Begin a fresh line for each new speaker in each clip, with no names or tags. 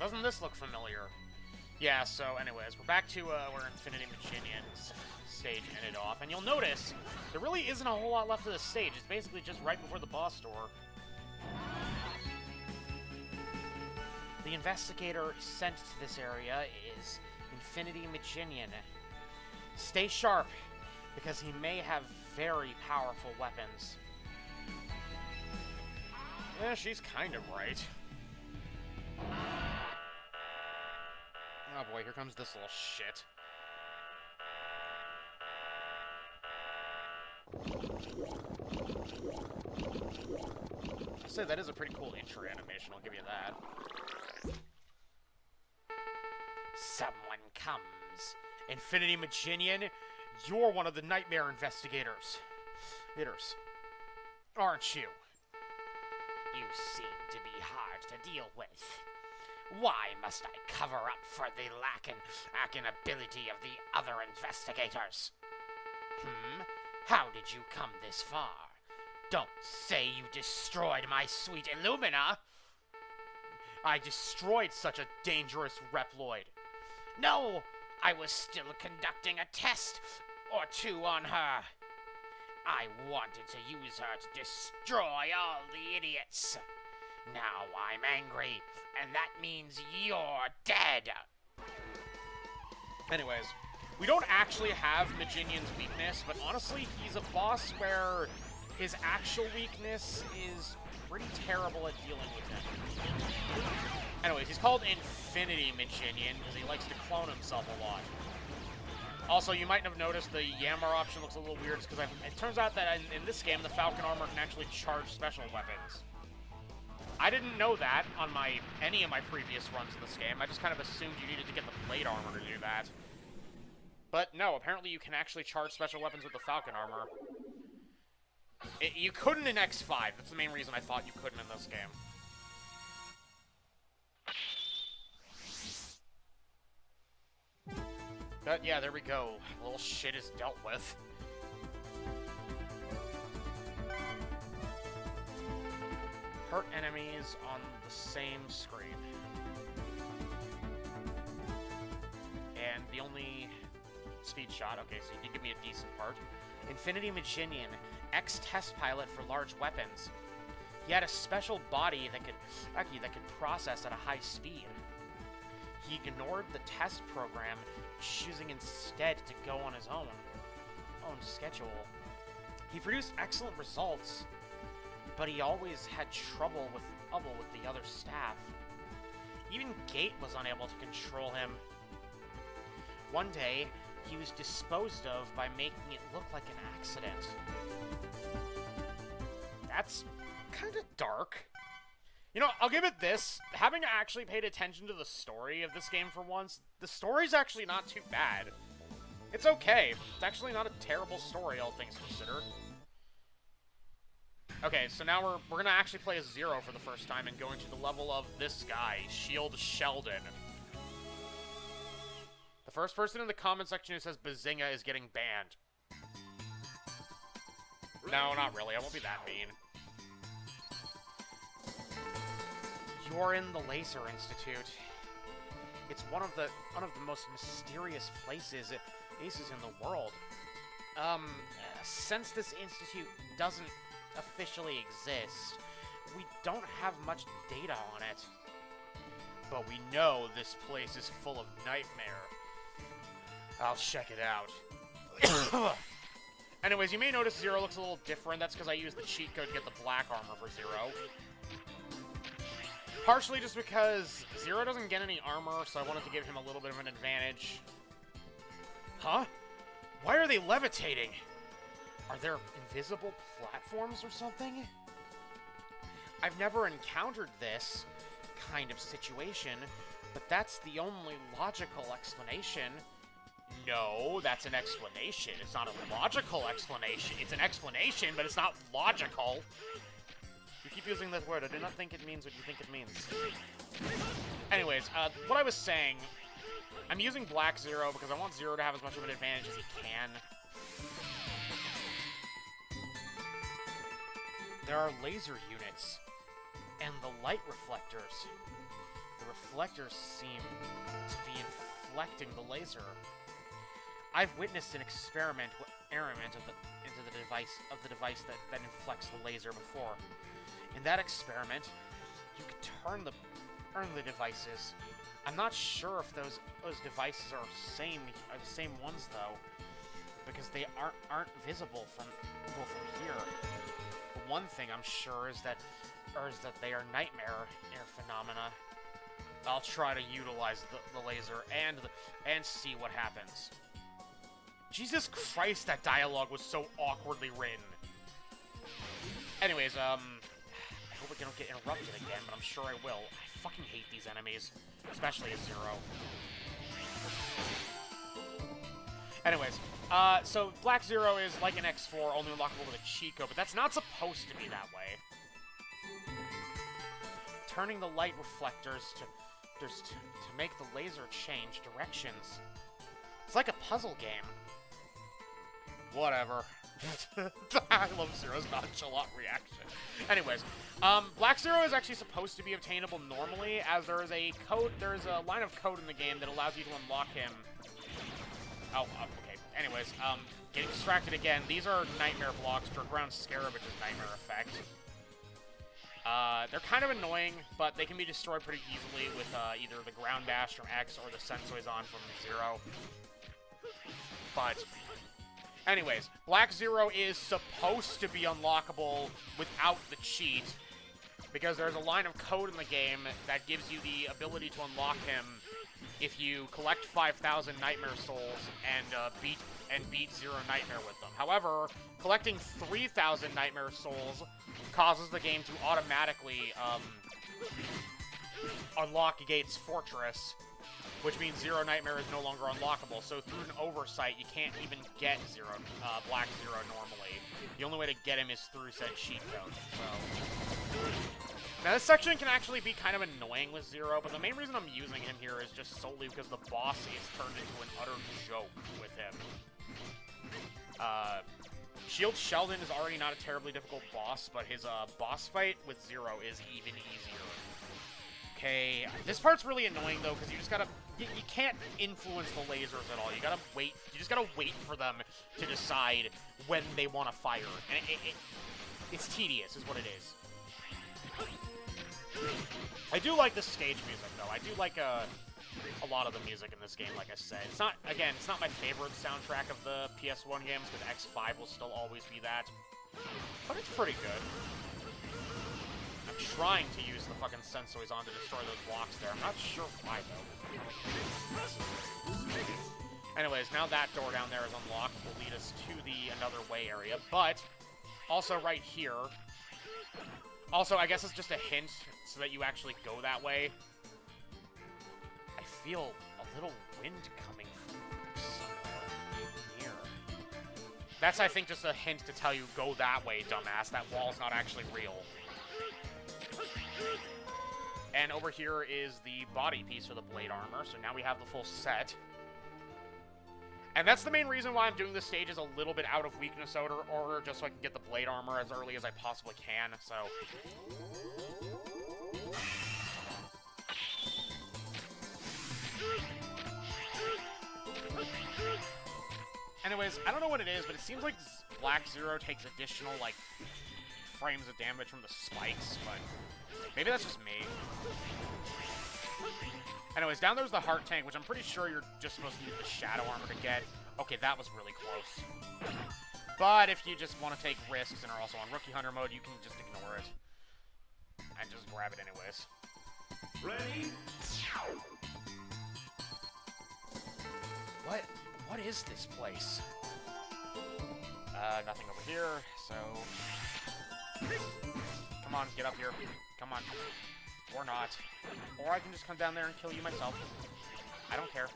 doesn't this look familiar? Yeah, so anyways, we're back to where Infinity Maginian's stage ended off, and you'll notice there really isn't a whole lot left of the stage. It's basically just right before the boss door. The investigator sent to this area is Infinity Maginian. Stay sharp, because he may have very powerful weapons. Yeah, she's kind of right. Oh boy, here comes this little shit. I'll say that is a pretty cool intro animation, I'll give you that. Someone comes. Infinity Maginian, you're one of the nightmare investigators. Aren't you? You seem to be hard to deal with. Why must I cover up for the lacking ability of the other investigators? How did you come this far? Don't say you destroyed my sweet Illumina! I destroyed such a dangerous Reploid. No! I was still conducting a test or two on her. I wanted to use her to destroy all the idiots. Now I'm angry, and that means you're dead. Anyways, we don't actually have Maginian's weakness, but honestly, he's a boss where his actual weakness is pretty terrible at dealing with him. Anyways, he's called Infinity Maginian because he likes to clone himself a lot. Also, you might have noticed the Yammer option looks a little weird because it turns out that in this game, the Falcon Armor can actually charge special weapons. I didn't know that on any of my previous runs in this game. I just kind of assumed you needed to get the Blade Armor to do that. But no, apparently you can actually charge special weapons with the Falcon Armor. You couldn't in X5. That's the main reason I thought you couldn't in this game. But yeah, there we go. A little shit is dealt with. Hurt enemies on the same screen. And the only speed shot, okay, so you did give me a decent part. Infinity Maginian, ex-test pilot for large weapons. He had a special body that could process at a high speed. He ignored the test program, choosing instead to go on his own schedule. He produced excellent results, but he always had trouble with the other staff. Even Gate was unable to control him. One day, he was disposed of by making it look like an accident. That's kind of dark. You know, I'll give it this. Having actually paid attention to the story of this game for once, the story's actually not too bad. It's okay. It's actually not a terrible story, all things considered. Okay, so now we're gonna actually play as Zero for the first time and go into the level of this guy, Shield Sheldon. The first person in the comment section who says Bazinga is getting banned. No, not really. I won't be that mean. You're in the Laser Institute. It's one of the most mysterious places in the world. Since this institute doesn't officially exist, we don't have much data on it. But we know this place is full of nightmare. I'll check it out. Anyways, you may notice Zero looks a little different. That's because I used the cheat code to get the black armor for Zero. Partially just because Zero doesn't get any armor, so I wanted to give him a little bit of an advantage. Huh? Why are they levitating? Are there invisible platforms or something? I've never encountered this kind of situation, but that's the only logical explanation. No, that's an explanation. It's not a logical explanation. It's an explanation, but it's not logical. You keep using this word. I do not think it means what you think it means. Anyways, what I was saying, I'm using Black Zero because I want Zero to have as much of an advantage as he can. There are laser units and the light reflectors. The reflectors seem to be inflecting the laser. I've witnessed an experiment into the device that inflects the laser before. In that experiment, you could turn the devices. I'm not sure if those devices are the same ones though, because they aren't visible from here. But one thing I'm sure is that they are nightmare phenomena. I'll try to utilize the laser and see what happens. Jesus Christ, that dialogue was so awkwardly written. Anyways, I hope I don't get interrupted again, but I'm sure I will. I fucking hate these enemies, especially a Zero. Anyways, so Black Zero is like an X4, only unlockable with a cheat code, but that's not supposed to be that way. Turning the light reflectors to make the laser change directions. It's like a puzzle game. Whatever. I love Zero's nonchalant reaction. Anyways, Black Zero is actually supposed to be obtainable normally, as there is a line of code in the game that allows you to unlock him. Oh, okay. Anyways, getting distracted again. These are nightmare blocks for Ground Scarabage's nightmare effect. They're kind of annoying, but they can be destroyed pretty easily with either the Ground Dash from X or the Sensoizon from Zero. But anyways, Black Zero is supposed to be unlockable without the cheat, because there's a line of code in the game that gives you the ability to unlock him if you collect 5,000 Nightmare Souls and beat Zero Nightmare with them. However, collecting 3,000 Nightmare Souls causes the game to automatically unlock Gates Fortress, which means Zero Nightmare is no longer unlockable. So through an oversight, you can't even get Black Zero normally. The only way to get him is through said cheat code. So now this section can actually be kind of annoying with Zero, but the main reason I'm using him here is just solely because the boss is turned into an utter joke with him. Shield Sheldon is already not a terribly difficult boss, but his boss fight with Zero is even easier. Okay, this part's really annoying though, because you just gotta, you can't influence the lasers at all. You gotta wait, you just gotta wait for them to decide when they want to fire. And it's tedious, is what it is. I do like the stage music though. I do like a lot of the music in this game, like I said. It's not, again, it's not my favorite soundtrack of the PS1 games, because X5 will still always be that. But it's pretty good. I'm trying to use the fucking Sensoizon to destroy those blocks there. I'm not sure why, though. Anyways, now that door down there is unlocked, will lead us to the Another Way area. But, also right here... Also, I guess it's just a hint, so that you actually go that way. I feel a little wind coming from somewhere here. That's, I think, just a hint to tell you, go that way, dumbass. That wall's not actually real. And over here is the body piece for the blade armor, so now we have the full set. And that's the main reason why I'm doing this stage is a little bit out of weakness order, just so I can get the blade armor as early as I possibly can, so... Anyways, I don't know what it is, but it seems like Black Zero takes additional, like, frames of damage from the spikes, but maybe that's just me. Anyways, down there's the heart tank, which I'm pretty sure you're just supposed to use the shadow armor to get. Okay, that was really close. But if you just want to take risks and are also on Rookie Hunter mode, you can just ignore it. And just grab it anyways. Ready? What is this place? Nothing over here, so... Come on, get up here. Come on. Or not. Or I can just come down there and kill you myself. I don't care.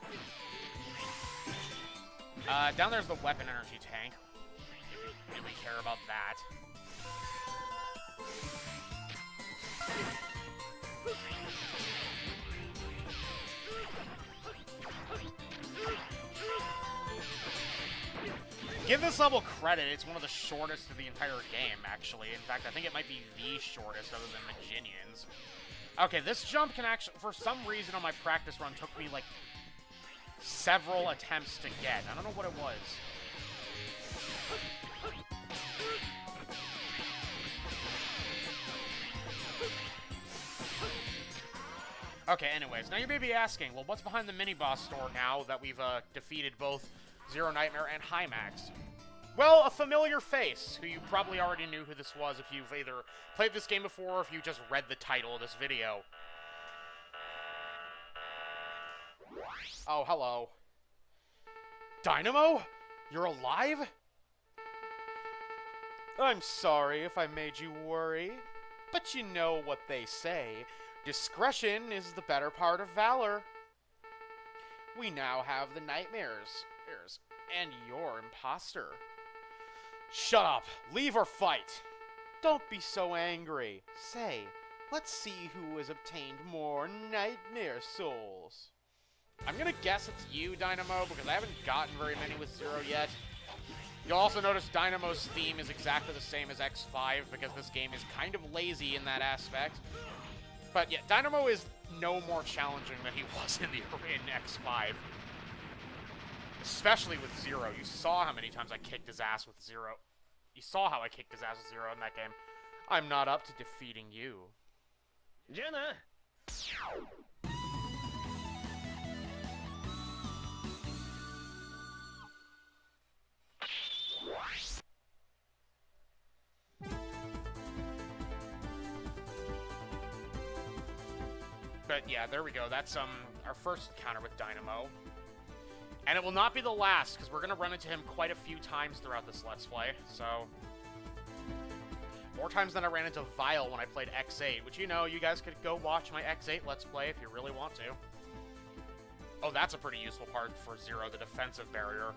Down there's the weapon energy tank. If you really care about that. Give this level credit, it's one of the shortest of the entire game, actually. In fact, I think it might be the shortest other than Maginians. Okay, this jump can actually, for some reason on my practice run, took me, like, several attempts to get. I don't know what it was. Okay, anyways, now you may be asking, well, what's behind the mini-boss door now that we've defeated both Zero Nightmare and Hymax? Well, a familiar face, who you probably already knew who this was if you've either played this game before or if you just read the title of this video. Oh, hello. Dynamo? You're alive? I'm sorry if I made you worry, but you know what they say. Discretion is the better part of valor. We now have the nightmares, and your imposter. Shut up! Leave or fight! Don't be so angry. Say, let's see who has obtained more nightmare souls. I'm gonna guess it's you, Dynamo, because I haven't gotten very many with Zero yet. You'll also notice Dynamo's theme is exactly the same as X5, because this game is kind of lazy in that aspect. But yeah, Dynamo is no more challenging than he was in X5. Especially with Zero. You saw how many times I kicked his ass with Zero. You saw how I kicked his ass with Zero in that game. I'm not up to defeating you. Jenna! But yeah, there we go. That's our first encounter with Dynamo. And it will not be the last, because we're going to run into him quite a few times throughout this Let's Play, so... More times than I ran into Vile when I played X8, which, you know, you guys could go watch my X8 Let's Play if you really want to. Oh, that's a pretty useful part for Zero, the defensive barrier.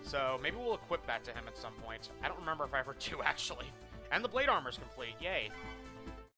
So, maybe we'll equip that to him at some point. I don't remember if I ever do, actually. And the blade armor's complete, yay.